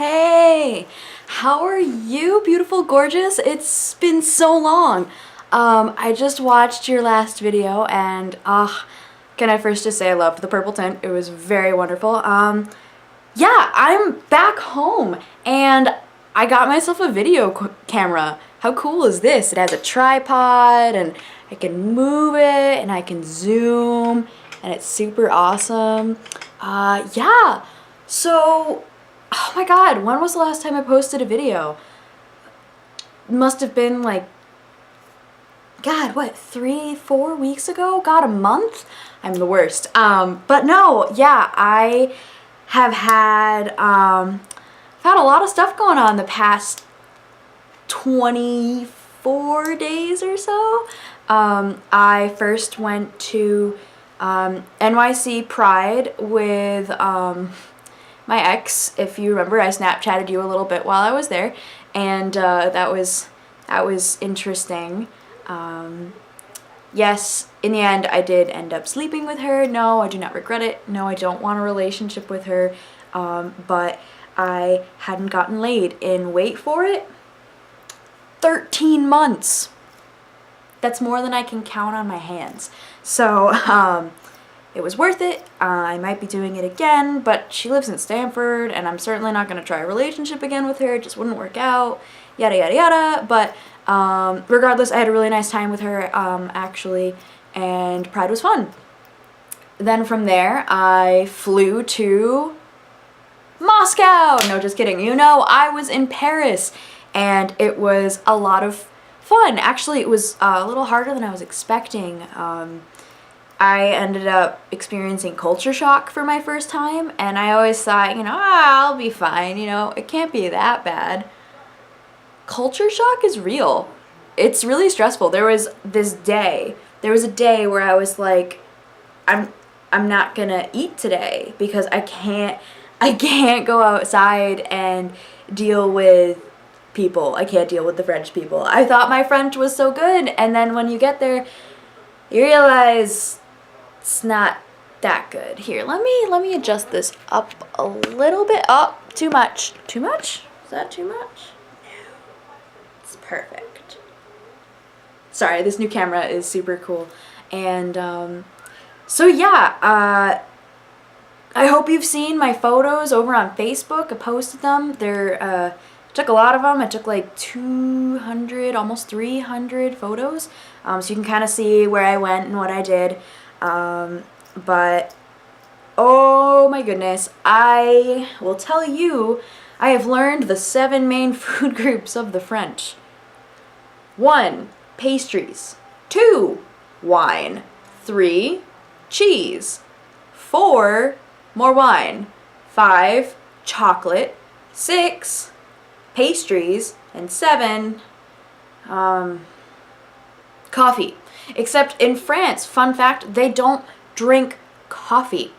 Hey, how are you, beautiful, gorgeous? It's been so long. I just watched your last video and can I first just say I loved the purple tint. It was very wonderful. Yeah, I'm back home and I got myself a video camera. How cool is this? It has a tripod and I can move it and I can zoom and it's super awesome. Yeah, so, oh my god, when was the last time I posted a video? Must have been like, god, what, 3-4 weeks ago? God, a month? I'm the worst. But no, yeah, I have had, I've had a lot of stuff going on the past 24 days or so. I first went to NYC Pride with my ex. If you remember, I Snapchatted you a little bit while I was there, and that was interesting. Yes, in the end, I did end up sleeping with her. No, I do not regret it. No, I don't want a relationship with her. But I hadn't gotten laid in, wait for it, 13 months. That's more than I can count on my hands. So, it was worth it. I might be doing it again, but she lives in Stanford, and I'm certainly not going to try a relationship again with her. It just wouldn't work out, yada, yada, yada. But regardless, I had a really nice time with her, actually, and Pride was fun. Then from there, I flew to Moscow. No, just kidding. You know, I was in Paris, and it was a lot of fun. Actually, it was a little harder than I was expecting. I ended up experiencing culture shock for my first time, and I always thought, you know, I'll be fine, you know, it can't be that bad. Culture shock is real. It's really stressful. There was a day where I was like, I'm not gonna eat today because I can't go outside and deal with people. I can't deal with the French people. I thought my French was so good, and then when you get there, you realize it's not that good. Here, let me adjust this up a little bit. Oh, too much. Too much? Is that too much? No. It's perfect. Sorry, this new camera is super cool. And so yeah, I hope you've seen my photos over on Facebook. I posted them. They're took a lot of them. I took like 200, almost 300 photos. So you can kind of see where I went and what I did. But oh my goodness, I will tell you, I have learned the 7 main food groups of the French. 1, pastries. 2, wine. 3, cheese. 4, more wine. 5, chocolate. 6, pastries. And 7, coffee. Except in France, fun fact, they don't drink coffee.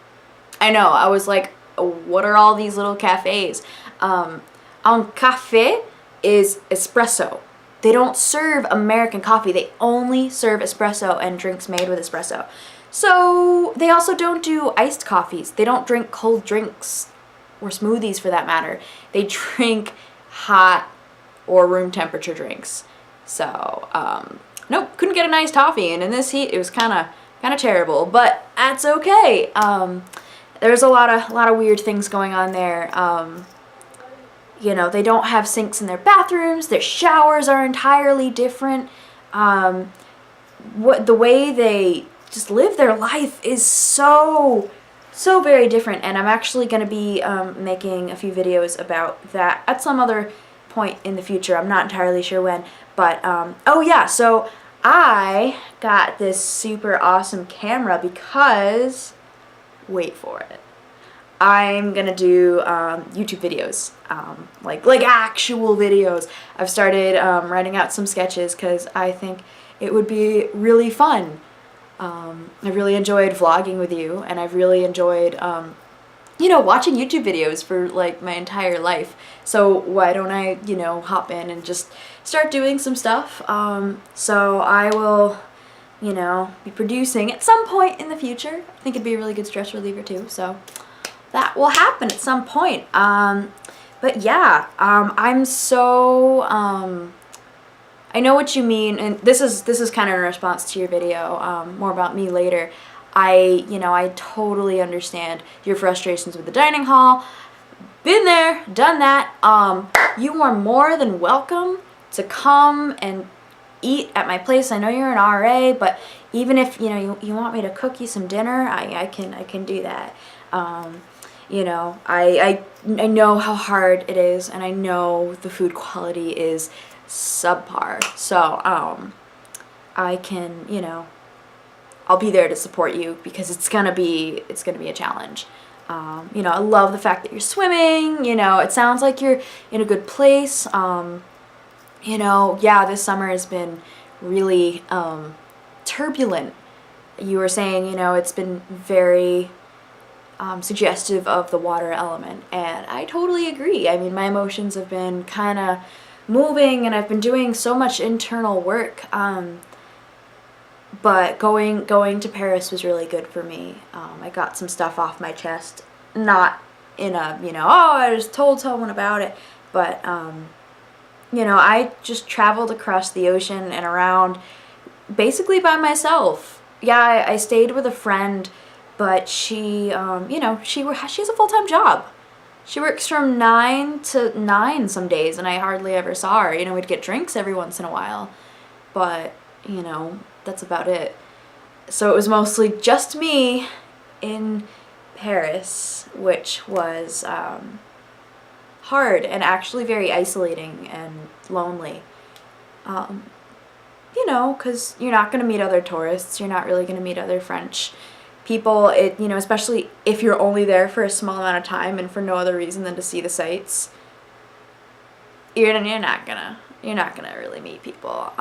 I know, I was like, what are all these little cafes? Un café is espresso. They don't serve American coffee. They only serve espresso and drinks made with espresso. So they also don't do iced coffees. They don't drink cold drinks or smoothies for that matter. They drink hot or room temperature drinks. So, nope, couldn't get a nice toffee, and in this heat, it was kind of terrible, but that's okay. There's a lot of weird things going on there. You know, they don't have sinks in their bathrooms. Their showers are entirely different. The way they just live their life is so very different, and I'm actually going to be making a few videos about that at some other point in the future. I'm not entirely sure when, but oh yeah, so I got this super awesome camera because, wait for it, I'm gonna do YouTube videos, like actual videos. I've started writing out some sketches because I think it would be really fun. I really enjoyed vlogging with you, and I've really enjoyed you know, watching YouTube videos for like my entire life. So why don't I, you know, hop in and just start doing some stuff. So I will, you know, be producing at some point in the future. I think it'd be a really good stress reliever too. So that will happen at some point. But yeah, I'm so, I know what you mean, and this is kind of in response to your video, more about me later. I totally understand your frustrations with the dining hall. Been there, done that. You are more than welcome to come and eat at my place. I know you're an RA, but even if you want me to cook you some dinner, I can do that. I know how hard it is, and I know the food quality is subpar. So I can, I'll be there to support you, because it's gonna be a challenge. I love the fact that you're swimming. It sounds like you're in a good place. Yeah, this summer has been really turbulent. You were saying, it's been very suggestive of the water element, and I totally agree. I mean, my emotions have been kind of moving, and I've been doing so much internal work. But going to Paris was really good for me. I got some stuff off my chest, not in a, I just told someone about it, but, I just traveled across the ocean and around basically by myself. Yeah, I stayed with a friend, but she, she has a full-time job. She works from 9 to 9 some days, and I hardly ever saw her. We'd get drinks every once in a while, but, that's about it. So it was mostly just me in Paris, which was hard and actually very isolating and lonely. Because you're not going to meet other tourists. You're not really going to meet other French people. Especially if you're only there for a small amount of time and for no other reason than to see the sights. You're not gonna really meet people.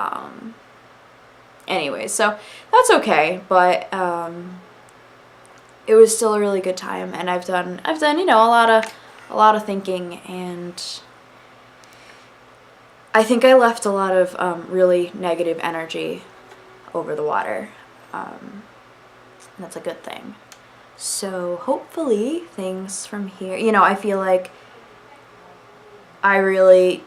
Anyway, so that's okay, but it was still a really good time, and I've done a lot of thinking, and I think I left a lot of really negative energy over the water. And that's a good thing. So hopefully things from here, I feel like I really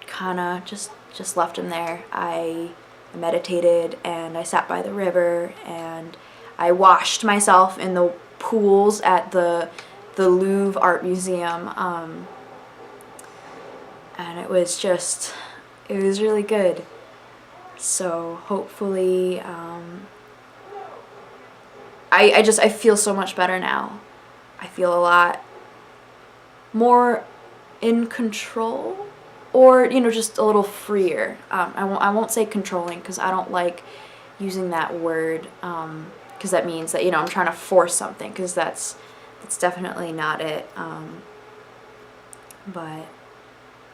kind of just left him there. I meditated, and I sat by the river, and I washed myself in the pools at the Louvre Art Museum, and it was really good. So hopefully, I feel so much better now. I feel a lot more in control, or just a little freer. I won't say controlling, because I don't like using that word, because that means that I'm trying to force something, because that's definitely not it. But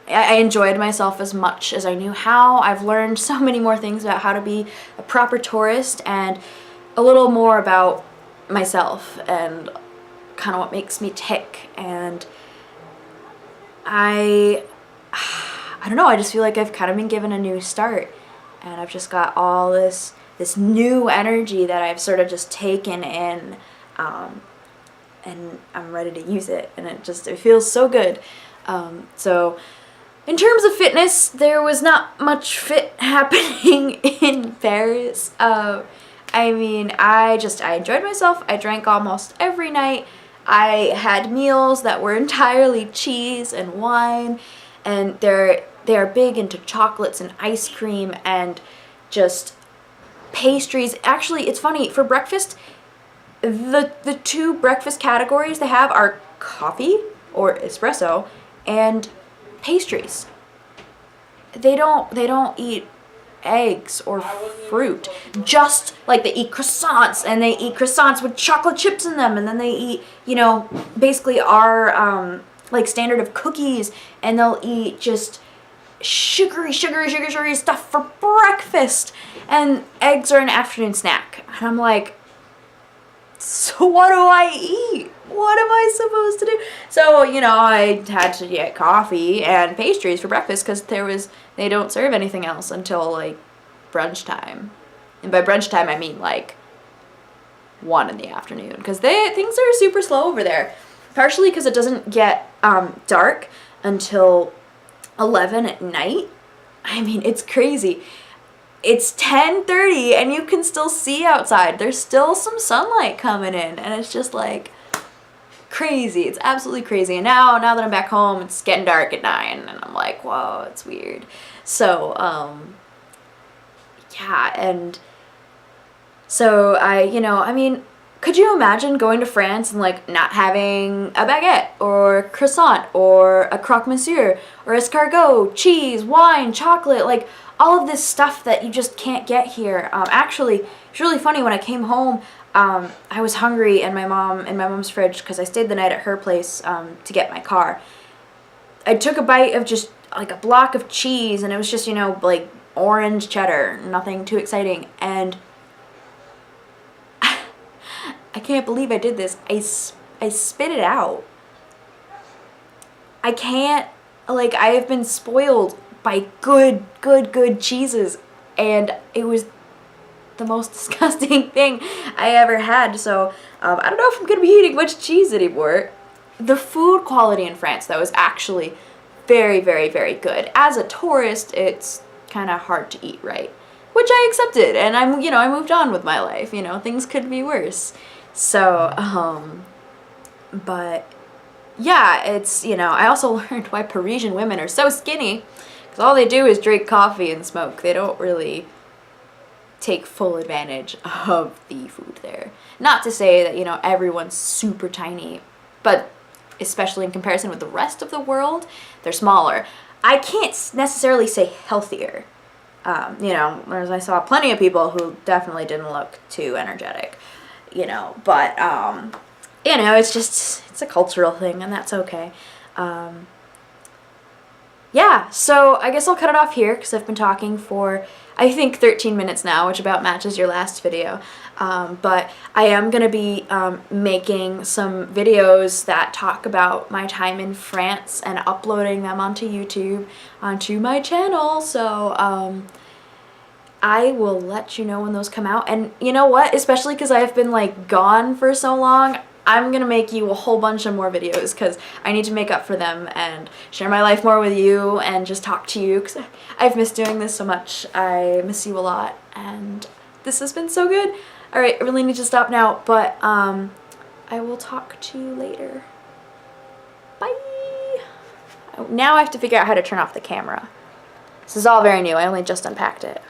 I enjoyed myself as much as I knew how. I've learned so many more things about how to be a proper tourist, and a little more about myself and kind of what makes me tick. And I don't know, I just feel like I've kind of been given a new start, and I've just got all this new energy that I've sort of just taken in, and I'm ready to use it, and it feels so good. So in terms of fitness, there was not much fit happening in Paris. I enjoyed myself. I drank almost every night. I had meals that were entirely cheese and wine, and they are big into chocolates and ice cream and just pastries. Actually, it's funny, for breakfast, the two breakfast categories they have are coffee or espresso and pastries. They don't eat eggs or fruit. Just like they eat croissants, and they eat croissants with chocolate chips in them, and then they eat, basically our like standard of cookies, and they'll eat just sugary stuff for breakfast, and eggs are an afternoon snack. And I'm like, so what do I eat? What am I supposed to do? So, I had to get coffee and pastries for breakfast, because they don't serve anything else until like brunch time. And by brunch time I mean like 1 in the afternoon, because things are super slow over there. Partially because it doesn't get dark until 11 at night. I mean, it's crazy. It's 10:30 and you can still see outside. There's still some sunlight coming in, and it's just like crazy. It's absolutely crazy. And now that I'm back home, it's getting dark at 9, and I'm like, whoa, it's weird. So, yeah, and so I mean, could you imagine going to France and like not having a baguette or a croissant or a croque monsieur or escargot, cheese, wine, chocolate, like all of this stuff that you just can't get here. Actually, it's really funny. When I came home, I was hungry, and my mom's fridge, because I stayed the night at her place to get my car. I took a bite of just like a block of cheese, and it was just, like orange cheddar, nothing too exciting, and I can't believe I did this. I spit it out. I can't, like, I have been spoiled by good cheeses, and it was the most disgusting thing I ever had. So I don't know if I'm gonna be eating much cheese anymore. The food quality in France, though, is actually very good. As a tourist, it's kind of hard to eat right, which I accepted, and I moved on with my life. Things could be worse. So but yeah, it's, I also learned why Parisian women are so skinny, because all they do is drink coffee and smoke. They don't really take full advantage of the food there. Not to say that, everyone's super tiny, but especially in comparison with the rest of the world, they're smaller. I can't necessarily say healthier. I saw plenty of people who definitely didn't look too energetic, but, it's a cultural thing, and that's okay. Yeah, so I guess I'll cut it off here, because I've been talking for, I think, 13 minutes now, which about matches your last video. But I am going to be making some videos that talk about my time in France and uploading them onto YouTube, onto my channel. So I will let you know when those come out. And you know what? Especially because I have been like gone for so long, I'm gonna make you a whole bunch of more videos, because I need to make up for them and share my life more with you and just talk to you, because I've missed doing this so much. I miss you a lot, and this has been so good. Alright, I really need to stop now, but I will talk to you later. Bye! Now I have to figure out how to turn off the camera. This is all very new. I only just unpacked it.